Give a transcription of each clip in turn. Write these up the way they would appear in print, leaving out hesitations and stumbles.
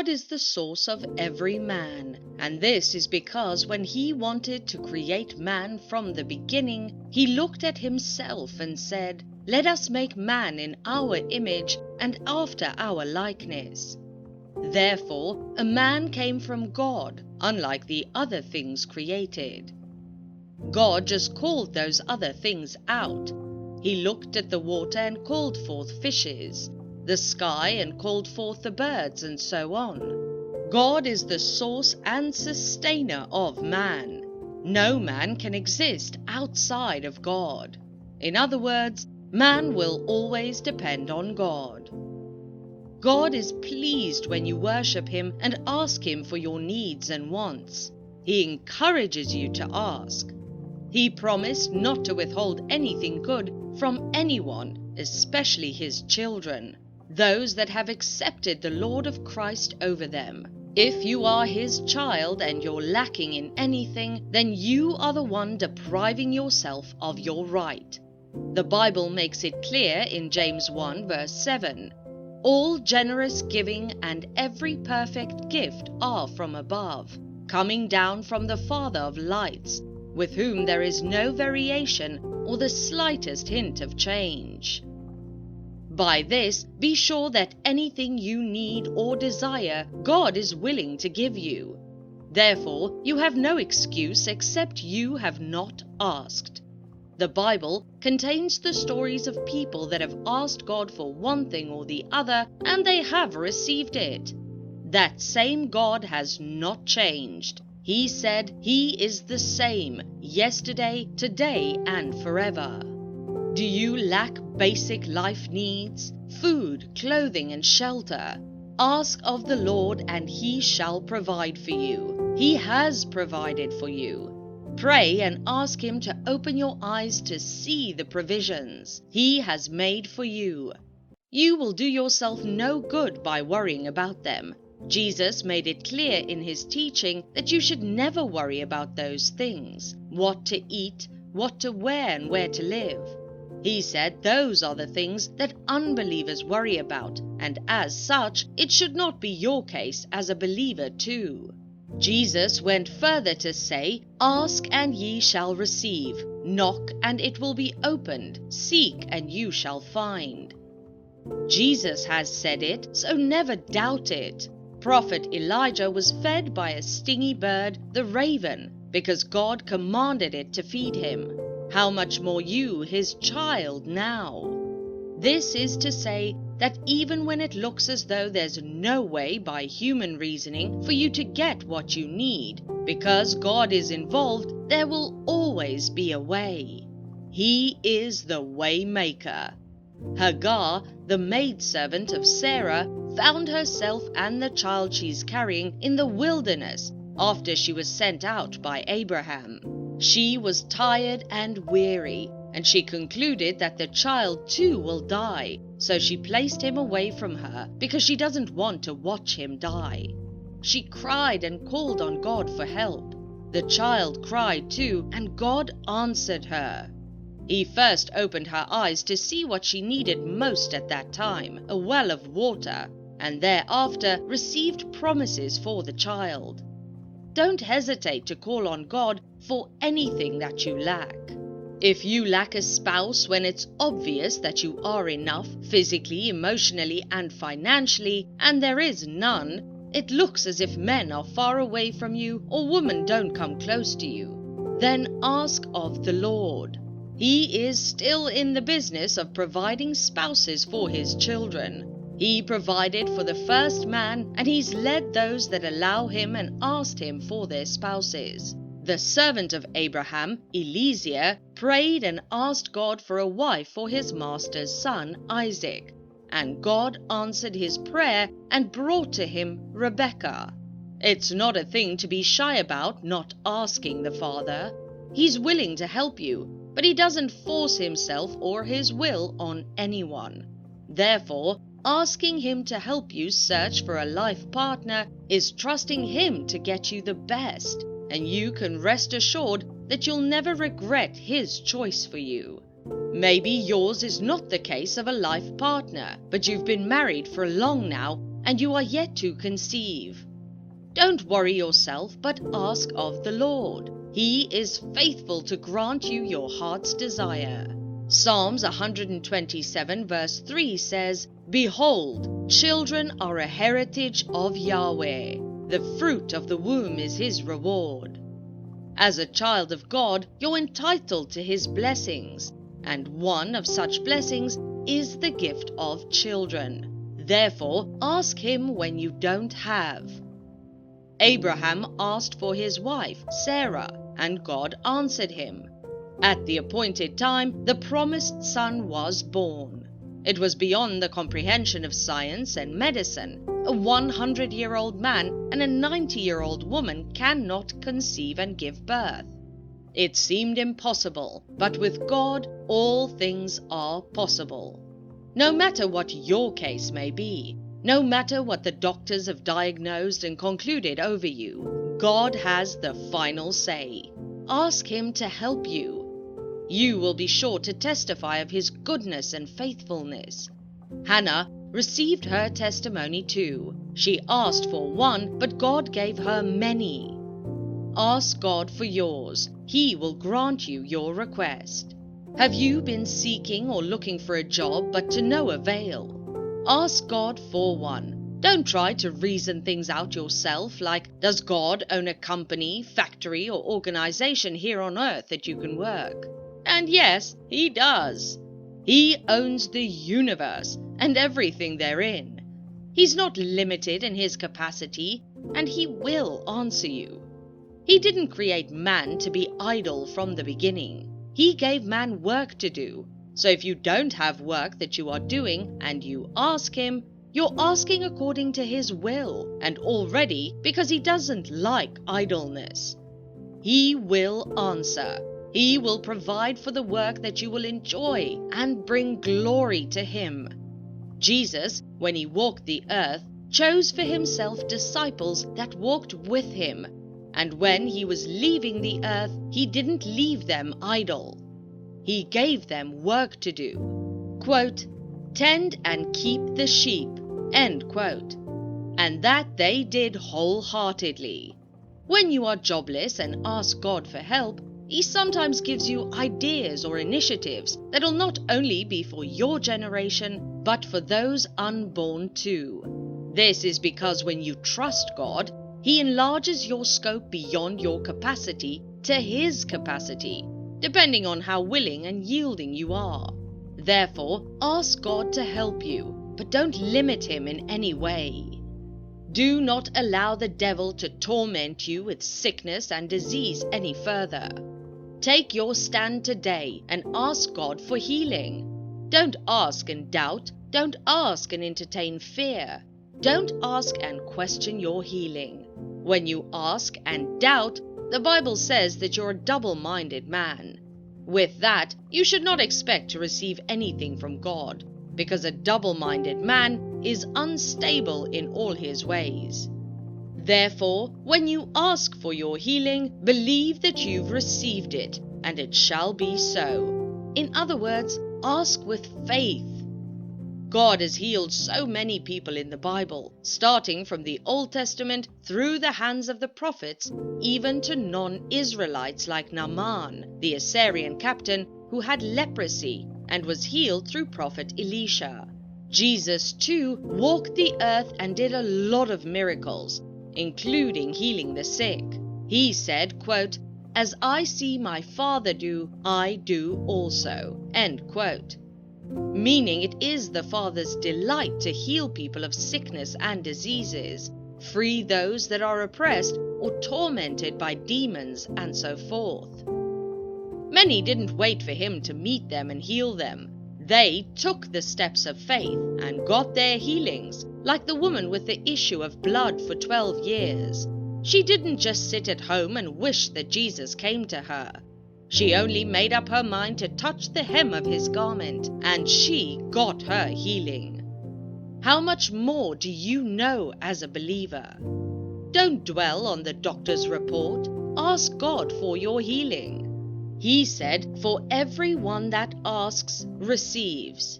God is the source of every man, and this is because when He wanted to create man from the beginning, He looked at Himself and said, "Let us make man in our image and after our likeness." Therefore, a man came from God, unlike the other things created. God just called those other things out. He looked at the water and called forth fishes, the sky and called forth the birds, and so on. God is the source and sustainer of man. No man can exist outside of God. In other words, man will always depend on God. God is pleased when you worship Him and ask Him for your needs and wants. He encourages you to ask. He promised not to withhold anything good from anyone, especially His children, those that have accepted the Lord of Christ over them. If you are His child and you're lacking in anything, then you are the one depriving yourself of your right. The Bible makes it clear in James 1 verse 7. All generous giving and every perfect gift are from above, coming down from the Father of lights, with whom there is no variation or the slightest hint of change. By this, be sure that anything you need or desire, God is willing to give you. Therefore, you have no excuse except you have not asked. The Bible contains the stories of people that have asked God for one thing or the other, and they have received it. That same God has not changed. He said He is the same yesterday, today, and forever. Do you lack basic life needs, food, clothing, and shelter? Ask of the Lord, and He shall provide for you. He has provided for you. Pray and ask Him to open your eyes to see the provisions He has made for you. You will do yourself no good by worrying about them. Jesus made it clear in His teaching that you should never worry about those things, what to eat, what to wear, and where to live. He said those are the things that unbelievers worry about, and as such, it should not be your case as a believer too. Jesus went further to say, "Ask and ye shall receive, knock and it will be opened, seek and you shall find." Jesus has said it, so never doubt it. Prophet Elijah was fed by a stingy bird, the raven, because God commanded it to feed him. How much more you, His child, now? This is to say that even when it looks as though there's no way by human reasoning for you to get what you need, because God is involved, there will always be a way. He is the Waymaker. Hagar, the maidservant of Sarah, found herself and the child she's carrying in the wilderness after she was sent out by Abraham. She was tired and weary, and she concluded that the child too will die, so she placed him away from her because she doesn't want to watch him die. She cried and called on God for help. The child cried too, and God answered her. He first opened her eyes to see what she needed most at that time, a well of water, and thereafter received promises for the child. Don't hesitate to call on God for anything that you lack. If you lack a spouse when it's obvious that you are enough physically, emotionally, and financially, and there is none, it looks as if men are far away from you or women don't come close to you, then ask of the Lord. He is still in the business of providing spouses for His children. He provided for the first man, and He's led those that allow Him and asked Him for their spouses. The servant of Abraham, Eliezer, prayed and asked God for a wife for his master's son, Isaac, and God answered his prayer and brought to him Rebekah. It's not a thing to be shy about not asking the Father. He's willing to help you, but He doesn't force Himself or His will on anyone. Therefore, asking Him to help you search for a life partner is trusting Him to get you the best, and you can rest assured that you'll never regret His choice for you. Maybe yours is not the case of a life partner, but you've been married for long now, and you are yet to conceive. Don't worry yourself, but ask of the Lord. He is faithful to grant you your heart's desire. Psalms 127 verse 3 says, "Behold, children are a heritage of Yahweh. The fruit of the womb is his reward." As a child of God, you're entitled to his blessings, and one of such blessings is the gift of children. Therefore, ask him when you don't have. Abraham asked for his wife, Sarah, and God answered him. At the appointed time, the promised son was born. It was beyond the comprehension of science and medicine. A 100-year-old man and a 90-year-old woman cannot conceive and give birth. It seemed impossible, but with God, all things are possible. No matter what your case may be, no matter what the doctors have diagnosed and concluded over you, God has the final say. Ask him to help you. You will be sure to testify of his goodness and faithfulness. Hannah received her testimony too. She asked for one, but God gave her many. Ask God for yours. He will grant you your request. Have you been seeking or looking for a job, but to no avail? Ask God for one. Don't try to reason things out yourself like, does God own a company, factory, or organization here on earth that you can work? And yes, he does. He owns the universe and everything therein. He's not limited in his capacity, and he will answer you. He didn't create man to be idle from the beginning. He gave man work to do. So if you don't have work that you are doing and you ask him, you're asking according to his will, and already because he doesn't like idleness. He will answer. He will provide for the work that you will enjoy and bring glory to him. Jesus, when he walked the earth, chose for himself disciples that walked with him. And when he was leaving the earth, he didn't leave them idle. He gave them work to do. Quote, "Tend and keep the sheep," end quote. And that they did wholeheartedly. When you are jobless and ask God for help, he sometimes gives you ideas or initiatives that'll not only be for your generation, but for those unborn too. This is because when you trust God, he enlarges your scope beyond your capacity to his capacity, depending on how willing and yielding you are. Therefore, ask God to help you, but don't limit him in any way. Do not allow the devil to torment you with sickness and disease any further. Take your stand today and ask God for healing. Don't ask and doubt. Don't ask and entertain fear. Don't ask and question your healing. When you ask and doubt, the Bible says that you're a double-minded man. With that, you should not expect to receive anything from God, because a double-minded man is unstable in all his ways. Therefore, when you ask for your healing, believe that you've received it, and it shall be so. In other words, ask with faith. God has healed so many people in the Bible, starting from the Old Testament through the hands of the prophets, even to non-Israelites like Naaman, the Assyrian captain who had leprosy and was healed through prophet Elisha. Jesus too walked the earth and did a lot of miracles, including healing the sick. He said, quote, "As I see my Father do, I do also," end quote. Meaning it is the Father's delight to heal people of sickness and diseases, free those that are oppressed or tormented by demons, and so forth. Many didn't wait for him to meet them and heal them. They took the steps of faith and got their healings, like the woman with the issue of blood for 12 years. She didn't just sit at home and wish that Jesus came to her. She only made up her mind to touch the hem of his garment, and she got her healing. How much more do you know as a believer? Don't dwell on the doctor's report. Ask God for your healing. He said, "For everyone that asks, receives."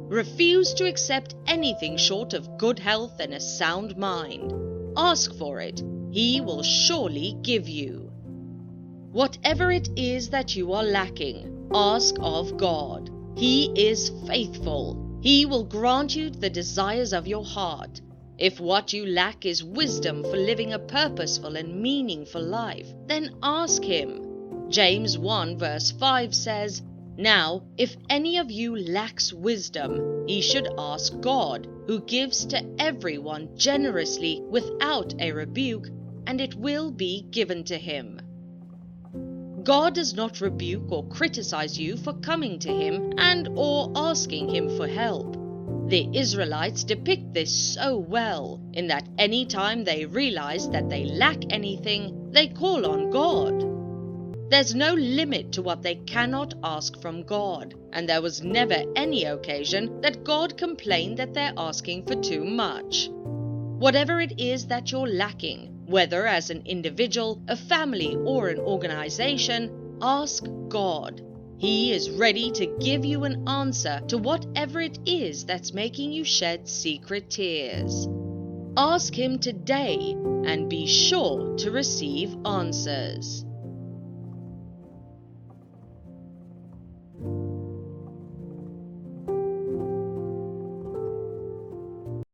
Refuse to accept anything short of good health and a sound mind. Ask for it. He will surely give you. Whatever it is that you are lacking, ask of God. He is faithful. He will grant you the desires of your heart. If what you lack is wisdom for living a purposeful and meaningful life, then ask Him. James 1 verse 5 says, "Now, if any of you lacks wisdom, he should ask God, who gives to everyone generously without a rebuke, and it will be given to him." God does not rebuke or criticize you for coming to Him and or asking Him for help. The Israelites depict this so well, in that any time they realize that they lack anything, they call on God. There's no limit to what they cannot ask from God, and there was never any occasion that God complained that they're asking for too much. Whatever it is that you're lacking, whether as an individual, a family, or an organization, ask God. He is ready to give you an answer to whatever it is that's making you shed secret tears. Ask Him today and be sure to receive answers.